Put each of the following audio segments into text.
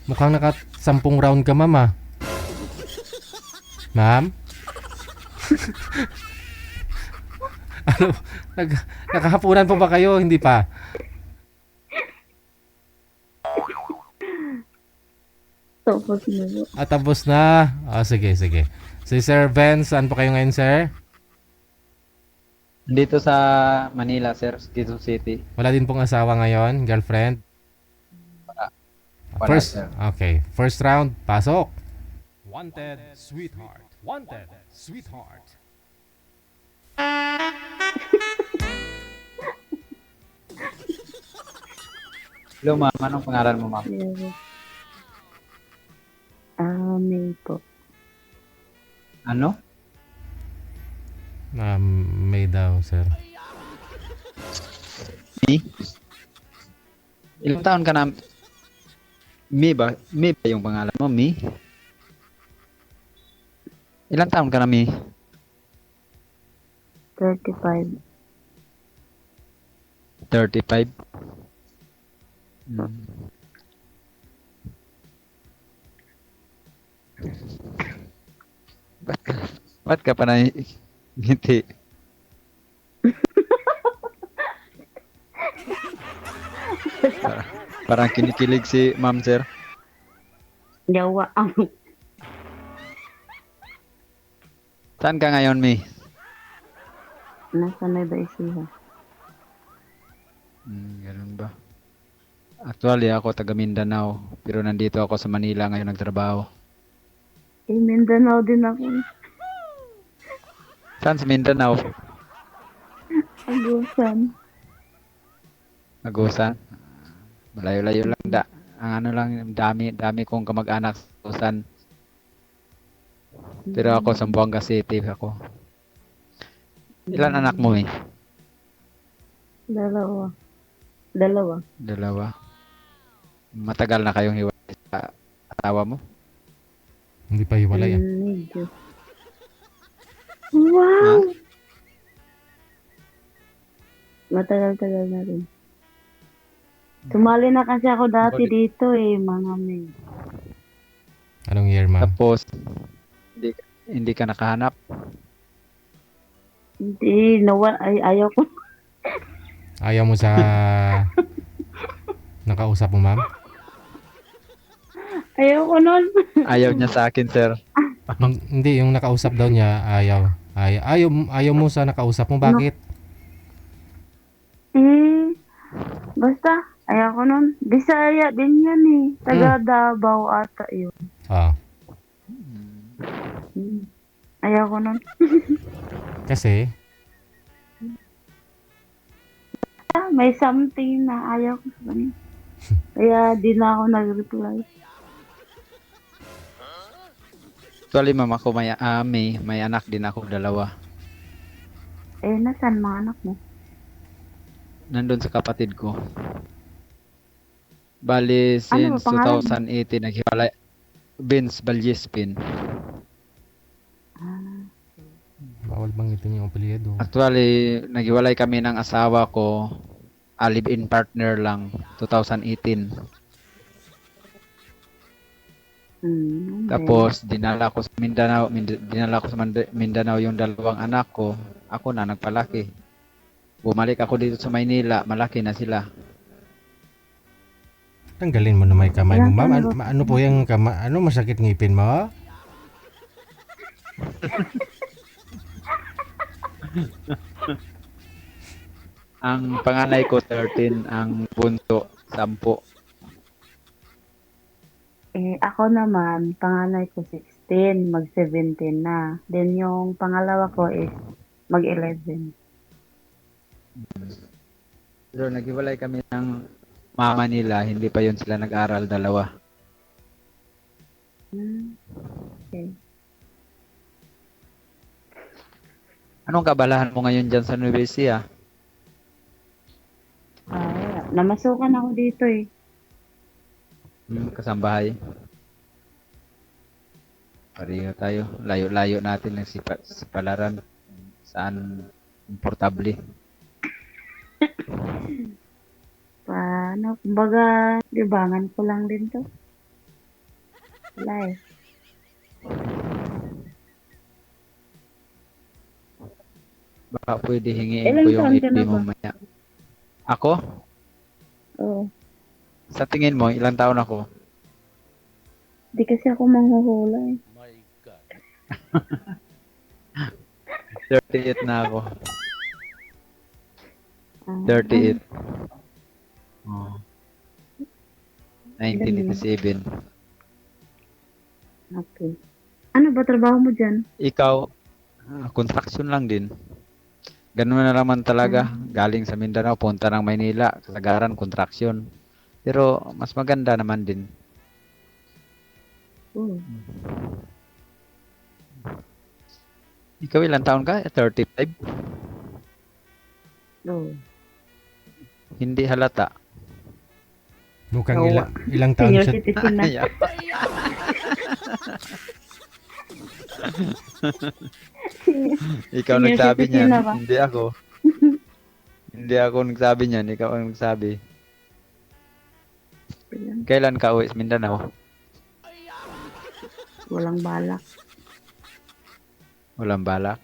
Mukhang naka 10 round ka, ma'am, ah. Ma'am? Ano? Nag, nakahapunan pa ba kayo? Hindi pa. Tapos na po. Tapos na. Sige, sige. Si Sir Vince, saan po kayo ngayon, sir? Dito sa Manila, sir, Quezon City. Wala din pong asawa ngayon, girlfriend? Wala, wala, First, sir. okay. First round, pasok. Wanted, sweetheart. Wanted, sweetheart. Hello, ma'am. Anong pangalan mo, ma'am? Yes. May po. Ano? May daw, sir. Mi? Ilang taon ka na? Mi ba? Mi ba yung pangalan mo? Mi? Ilang taon ka na, Mi? 35. 35? Hmm. Ba't ka pa na ngiti? Parang kinikilig si ma'am, sir. Yawa ang Saan ka ngayon, Mi? nasa Nueva Ecija. Ganun ba? Actually, ako taga Mindanao. Pero nandito ako sa Manila ngayon nagtrabaho. Mindanao din ako. Saan sa Mindanao? Agusan. Agusan? Malayo-layo lang da. Ang ano lang, dami kong kamag-anak sa Agusan. Pero ako, Zamboanga City ako. Ilan anak mo, eh? Dalawa. Dalawa. Matagal na kayong hiwalay sa asawa mo? Hindi pa hiwalay, ah. Medyo. Wow! Matagal-tagal na rin. Sumali na kasi ako dati dito mga may. Anong year, ma'am? Tapos, hindi ka nakahanap? Hindi, ayaw ko. Ayaw mo sa nakausap mo, ma'am? Ayaw ko nun. Ayaw niya sa akin, sir. Hindi, yung nakausap daw niya, ayaw mo sa nakausap mo. Bakit? Basta, ayaw ko nun. Bisaya din yan Taga Davao ata yun. Ayaw ko nun. Kasi, May something na ayaw ko sa kanya. Kaya di na ako nag-reply. Actually, ma'am, ako may anak din ako, dalawa. Nasaan mga anak mo? Nandun sa kapatid ko. Bali, Ano ba since pangalan? 2018, naghiwalay. Vince Valjespin. bawal banggitin yung apelyido. Actually, naghiwalay kami ng asawa ko. Live-in partner lang, 2018. Okay. Tapos, dinala ko sa Mindanao yung dalawang anak ko. Ako na nagpalaki. Bumalik ako dito sa Maynila, malaki na sila. Tanggalin mo na may kamay mo, Ilang ma'am. taon na ba? Ano po yung ano masakit ngipin mo? Ang panganay ko 13, ang bunso 10. Ako naman, panganay ko 16, mag-17 na. Then yung pangalawa ko is mag-11. Pero naghiwalay kami ng mama nila, hindi pa yun sila nag-aral, dalawa. Okay. Anong kabalahan mo ngayon dyan sa Nueva Ecija? Namasukan ako dito Kasambahay. Pareho tayo. Layo-layo natin ng sipalaran. Saan komportable. Paano? Kumbaga, libangan ko lang din to. Wala eh. Baka pwede hingiin Ilang ko yung taon ka FB na mo ba? maya. Ako? Oo. Sa tingin mo, ilang taon ako? Di kasi ako manghuhula eh. 38 na ako. Ah, 38. Oh. ilan naman? 1987. Okay. Ano ba trabaho mo dyan? Ikaw, construction lang din. Ganun na naman talaga. Ah, Galing sa Mindanao, punta ng Maynila, kasagaran, construction. Pero mas maganda naman din. oh. Ikaw ilang taon ka? 35? Oh. Hindi halata. Mukhang Nawa. ilang taon Senior siya. citizen na. Yeah. Ikaw Senior nagsabi citizen niyan, na ba? hindi ako. Hindi ako nagsabi niyan, ikaw ang nagsabi. Kailan ka uwi sa Mindanao? Walang balak. Walang balak.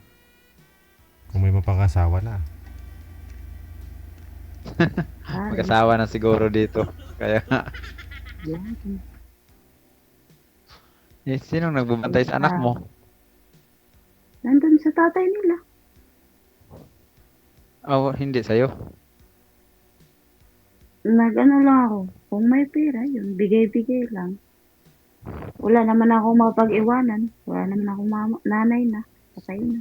Kung may mapangasawa na. Ah, Mag-asawa na siguro dito. Kaya, yan. sinong nagbubantay sa anak mo? Nandun sa tatay nila. Oh, hindi sa'yo. Nag-ano lang ako. Kung may pera, yun. Bigay-bigay lang. Wala naman ako mapag-iwanan. Wala naman ako nanay na. Patay na.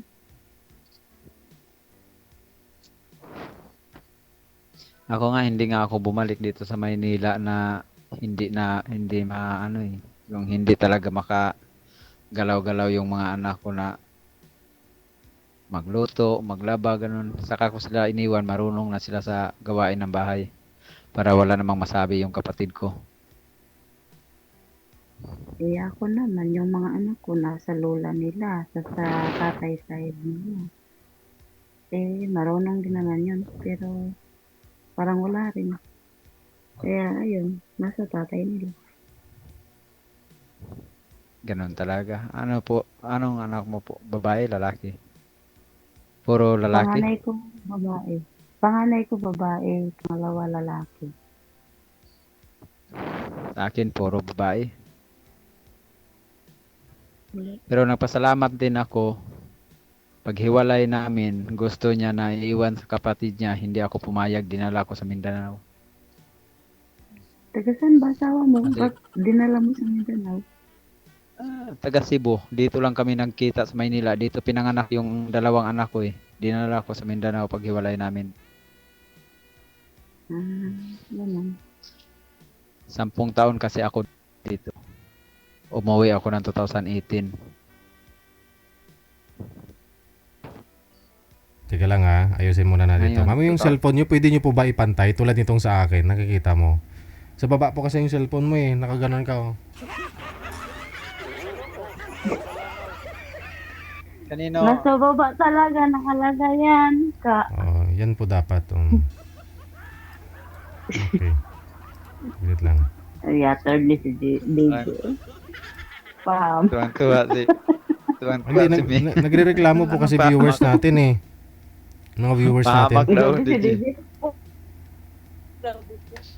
Ako nga, hindi nga ako bumalik dito sa Maynila na hindi maano eh. Yung hindi talaga makagalaw-galaw yung mga anak ko na magluto, maglaba, ganun. Saka ko sila iniwan, marunong na sila sa gawain ng bahay para wala namang masabi yung kapatid ko. Eh ako naman, yung mga anak ko nasa lola nila, sa tatay side nila. Eh, marunong din naman yun. Pero, parang wala rin. Kaya, ayun, nasa tatay nila. Ganun talaga. Ano po, anong anak mo po? Babae, lalaki? Puro lalaki? Panganay ko, babae. Panganay ko, babae. Pangalawa, lalaki. Sa akin, puro babae. Pero nagpasalamat din ako. Paghiwalay namin, gusto niya na iiwan sa kapatid niya, hindi ako pumayag, dinala ko sa Mindanao. Taga saan ba asawa mo? Kasi Ba't dinala mo sa Mindanao? taga Cebu, dito lang kami nagkita sa Maynila. Dito pinanganak yung dalawang anak ko eh. Dinala ko sa Mindanao paghiwalay namin. Ah, ganun. 10 taon kasi ako dito. Umuwi ako ng 2018. Teka lang ha, ayusin muna natin ito. Ngayon, Mami, yung total. cellphone nyo, pwede nyo po ba ipantay tulad nitong sa akin? Nakikita mo. Sa baba po kasi yung cellphone mo eh. Nakaganon ka oh. Kanino? Nasa baba talaga, nakalagay yan. Oh, yan po dapat. Okay. Wait lang. Third ni si DJ. Pam. Tuwang-tuwa si Hindi, si May. nagre-reklamo po kasi viewers natin eh. Mga viewers natin. Pahamak daw, Grabe si DJ. DJ.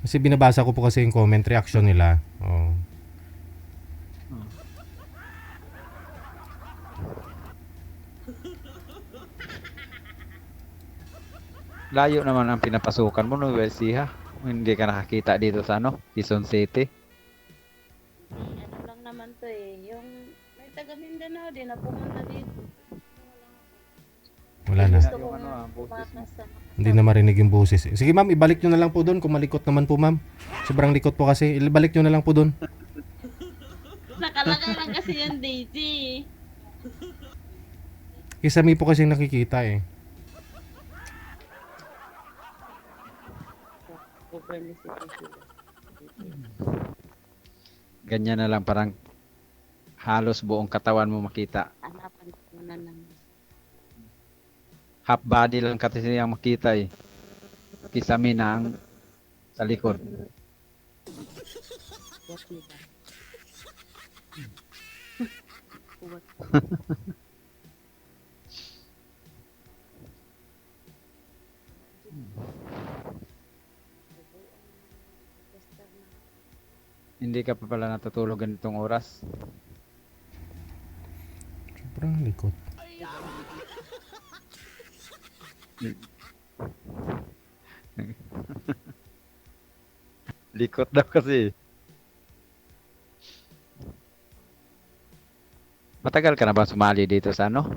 Kasi binabasa ko po kasi yung comment reaction nila. Oh. Layo naman ang pinapasukan mo, no, Siha? Hindi ka nakakita dito sa Quezon City. Ano lang naman to eh. Yung may taga Mindanao din na pumunta dito. Wala na. Gusto kong boses mo. pumakas sa Hindi na marinig yung boses. Sige ma'am, ibalik nyo na lang po doon kung malikot naman po ma'am. Sobrang likot po kasi. Ibalik nyo na lang po doon. Nakalagay lang kasi yung DJ. Kisami po kasi nakikita eh. Over ni si DJ. Ganyan na lang, parang halos buong katawan mo makita. Hanapan ko muna ng Half body lang kasi ang makita eh. Kisame na ang sa likod. what diba? Uwat. Hindi ka pa pala natutulog ganitong oras. Sobrang likot. Likot daw kasi. Matagal ka na ba sumali dito sa ano?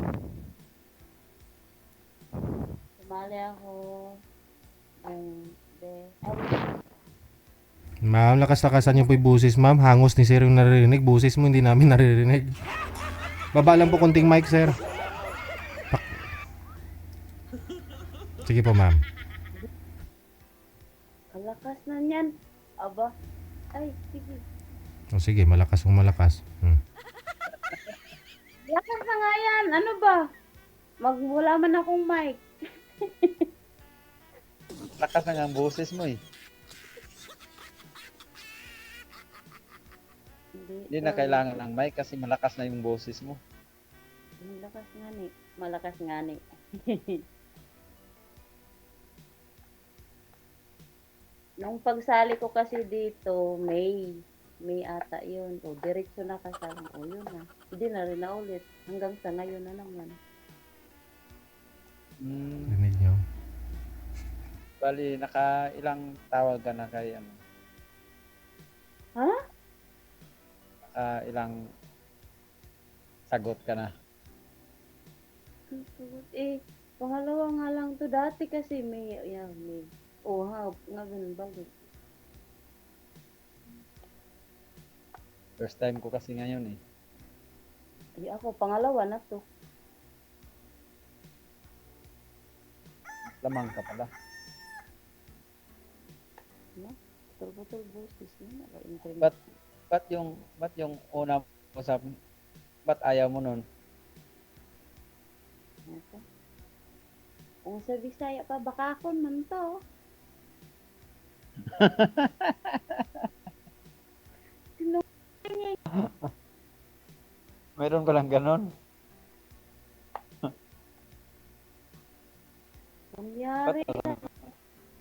Sumali ako. Ma'am, lakas-lakasan niyo po yung busis, ma'am. Hangos ni sir yung naririnig. Busis mo, hindi namin naririnig. Baba lang po konting mic, sir. Sige po, ma'am. Kalakas na niyan. Aba. Ay, sige. O sige, malakas kung malakas. Lakas na nga yan. Ano ba? Wala man akong mic. Lakas na nga ang boses mo eh. Hindi na kailangan ng mic kasi malakas na yung boses mo. Malakas nga ni. Malakas nga ni. Nung pagsali ko kasi dito, May ata yun. O, diretso na kasama. O, yun na. Hindi na rin na ulit. Hanggang sa ngayon na naman. Rinig niyo. Bali, naka ilang tawag ka na kay ano? Ha? Ilang sagot ka na? Pangalawa nga lang to. Dati kasi may. Oh, ha. Nga ganun balik. First time ko kasi ngayon eh. Ay, ako, pangalawa na to. Lamang ka pala. Putol-putol boses niya. Ba't ba't yung una mo sa ba't ayaw mo nun? Ito. Kung sa Bisaya pa, bakakon man to. Mayroon palang ganon. Kunyari.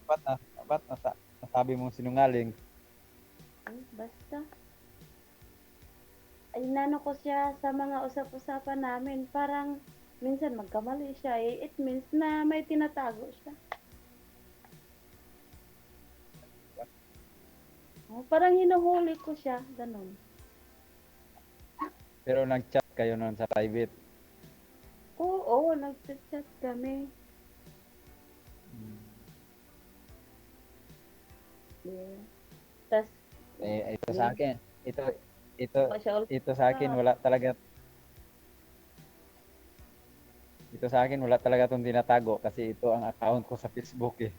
Ba't nasabi mong sinungaling? Ay, basta. Ay, nano ko siya sa mga usap-usapan namin. Parang, minsan magkamali siya. It means na may tinatago siya. Oh, parang hinuhuli ko siya. Ganon. Pero nag-chat kayo noon sa private. Oo, nag-chat kami. Yeah. Tas, Ito sa akin. siya ulit. Ito sa akin wala talaga. Ito sa akin wala talaga itong tinatago kasi ito ang account ko sa Facebook eh.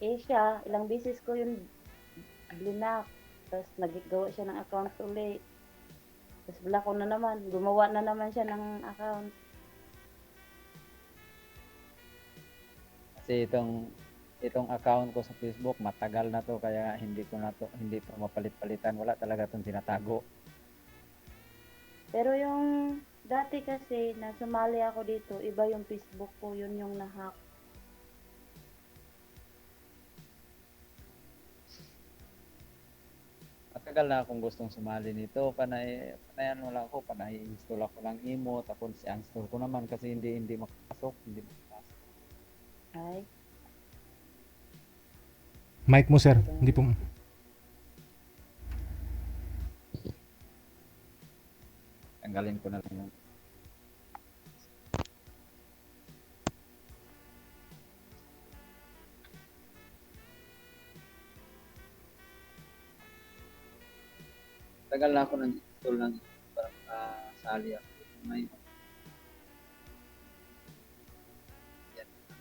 Siya, ilang beses ko yung blinak. Tapos naggawa siya ng account ulit. Tapos block ko na naman. Gumawa na naman siya ng account. Kasi itong account ko sa Facebook matagal na to kaya hindi to mapalit-palitan. Wala talaga itong tinatago. Pero yung dati kasi na sumali ako dito, iba yung Facebook ko, yun yung nahack. Matagal na akong gustong sumali nito. Panayan mo lang ako, install ako ng imo, tapos i-install ko naman kasi hindi makapasok. Ay, Mic mo, sir. Hindi po. Tanggalin ko na lang yung tagal na ako nag-install ng para makasali ako.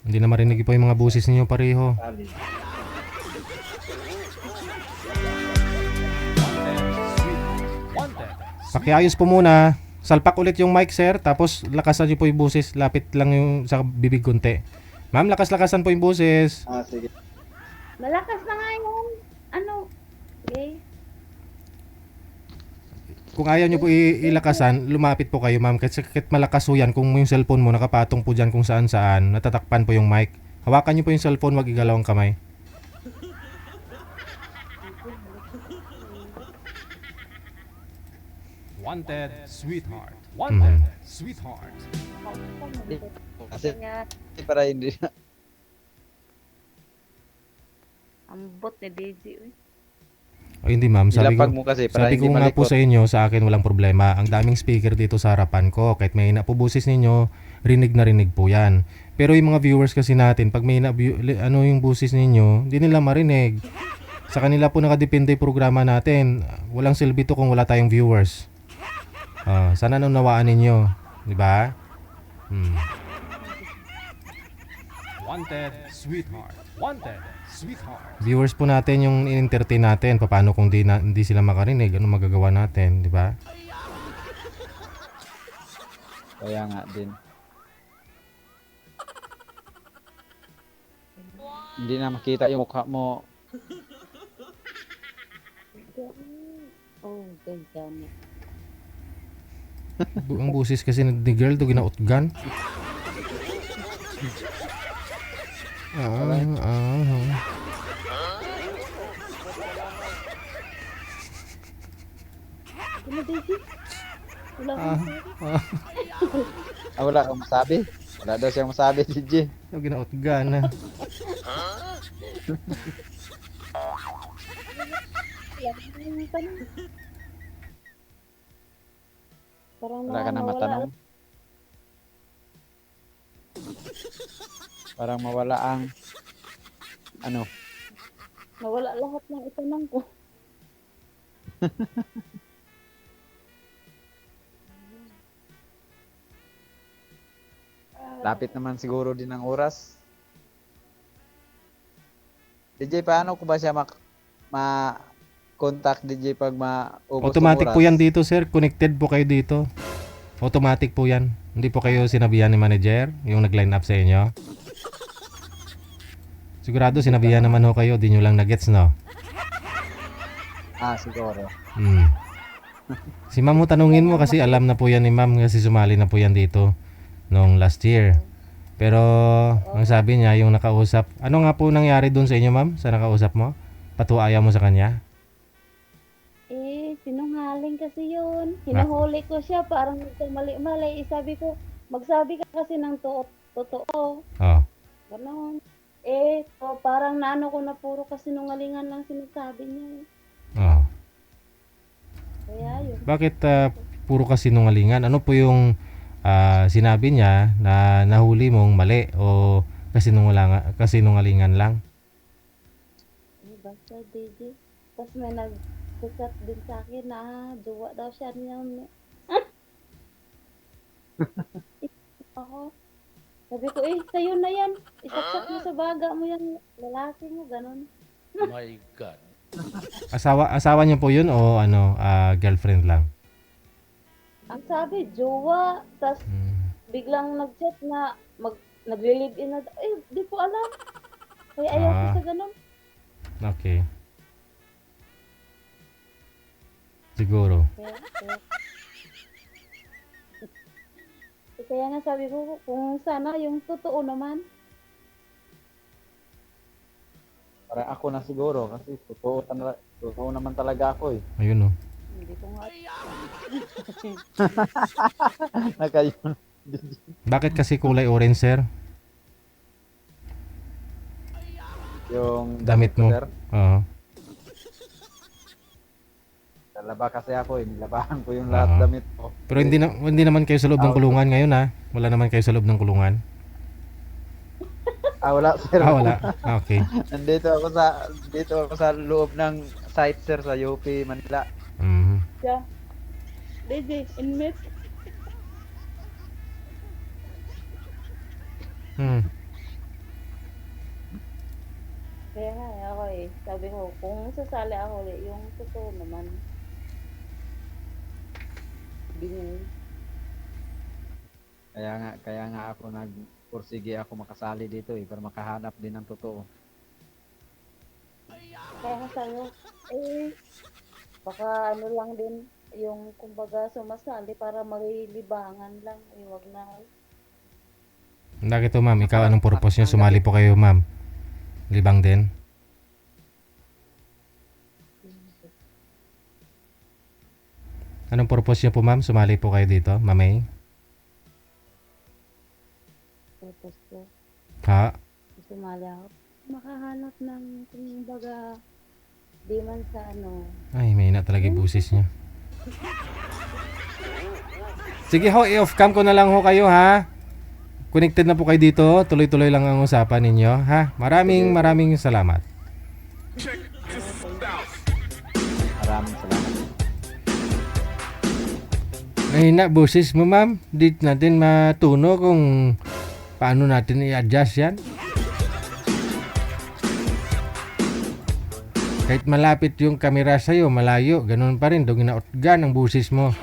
Hindi na marinig po yung mga busis niyo pareho. Sali. Pakiayos po muna. Salpak ulit yung mic, sir. Tapos lakasan niyo po yung busis. Lapit lang yung sa bibig konti. Ma'am, lakas-lakasan po yung busis. Sige. malakas na nga yung, ano, kung ayaw nyo po ilakasan, lumapit po kayo ma'am. Kasi kahit malakas po yan, kung yung cellphone mo nakapatong po dyan kung saan saan, natatakpan po yung mic. Hawakan nyo po yung cellphone, wag igalaw ang kamay. Wanted, sweetheart. Wanted, sweetheart. Kasi Kaya, para hindi na. ambot ni Daisy. Uy. O hindi ma'am, sabi ko, Ilapag mo kasi para sabi hindi ko nga po malikot. sa inyo, sa akin walang problema. Ang daming speaker dito sa harapan ko. Kahit may na po boses ninyo, rinig na rinig po yan. Pero yung mga viewers kasi natin, pag may ano yung boses ninyo, hindi nila marinig. Sa kanila po nakadepende yung programa natin. Walang silbi to kung wala tayong viewers. Sana naunawaan ninyo. Di ba? Wanted, sweetheart. Wanted, sweetheart. Viewers po natin yung in-entertain natin. Paano kung hindi sila makarinig? Ano magagawa natin? Di ba? Kaya nga din. Hindi na makita yung mukha mo. Oh, ganyan. Ang busis kasi ni girl to ginautgan. Ano, Daisy? Wala kang sabi. Wala kang masabi. Wala daw siyang masabi, DJ. Yung ginautgan na. Wala kang tanong. Parang Wala ka na nawawala. matanong. Parang mawala ang ano. Nawala lahat ng itanong ko. Lapit naman siguro din ang oras. DJ, paano ko ba siya ma-contact DJ pag maubos Automatic ang po oras? yan dito, sir. Connected po kayo dito. Automatic po yan. Hindi po kayo sinabihan ni manager, yung nag-line up sa inyo. Sigurado sinabihan naman ho kayo, di nyo lang na-gets, no? Siguro. Si ma'am mo tanungin mo kasi alam na po yan ni ma'am kasi sumali na po yan dito nung last year. Pero ang sabi niya yung nakausap, ano nga po nangyari doon sa inyo ma'am sa nakausap mo? Patuaya mo sa kanya? Sinungaling kasi yun. Hinahuli ko siya, parang mali-mali. Sabi ko, magsabi ka kasi ng totoo. Oh. Ganon. Parang naano ko na puro kasi nungalingan lang sinasabi niya. Oh. Kaya yun. Bakit puro kasinungalingan? Ano po yung sinabi niya na nahuli mong mali o kasinungalingan lang? Basta DJ. Tapos may nag-chat din sa akin na jowa daw siya niya. Ako. Sabi ko, sa'yo na yan. Isaksak mo sa baga mo yan. Lalaki mo, ganon. My God. Asawa niya po yun o girlfriend lang? Ang sabi, jowa. Tapos biglang nag-chat na nagli-live-in na. Di ko alam. Kaya ayaw ko sa ganon. Okay. Siguro. Kaya nga sabi ko, kung sana yung totoo naman. Para ako na siguro kasi totoo naman talaga ako eh. Ayun oh. Hindi ko nga. Nakayon. Bakit kasi kulay orange, sir? Yung Damit mo. sir. Oo. Lalaba kasi ako eh. Nilabahan ko yung lahat damit ko. Pero hindi naman kayo sa loob ng kulungan ngayon ha? Wala naman kayo sa loob ng kulungan? Wala sir. Wala. Okay. Dito ako sa loob ng site sir sa UP Manila. Siya. DJ, inmate. Kaya nga ako sabi ko, kung sasali ako yung totoo naman. Ganyan. Kaya nga ako nagpursige ako makasali dito eh para makahanap din ng totoo. Kaya nga sa'yo, baka ano lang din, yung kumbaga sumasali para malilibangan lang. Wag na. Bakit to, ma'am? Ikaw, anong purpose nyo? Sumali po kayo, ma'am. Libang din? Anong purpose nyo po, ma'am? Sumali po kayo dito, mamay? Tapos ko, Ha? sumali ako. Makahanap ng kumbaga di man sa ano. Ay, may na talaga yung busis nyo. Sige ho, i-off cam ko na lang ho kayo, ha? Connected na po kayo dito. Tuloy-tuloy lang ang usapan ninyo, ha? Maraming salamat. Maraming salamat. Ay na, busis mo, ma'am. Di natin matuno kung paano natin i-adjust yan. Kahit malapit yung kamera sa'yo, malayo, ganun pa rin. Doon ginautgan ang busis mo.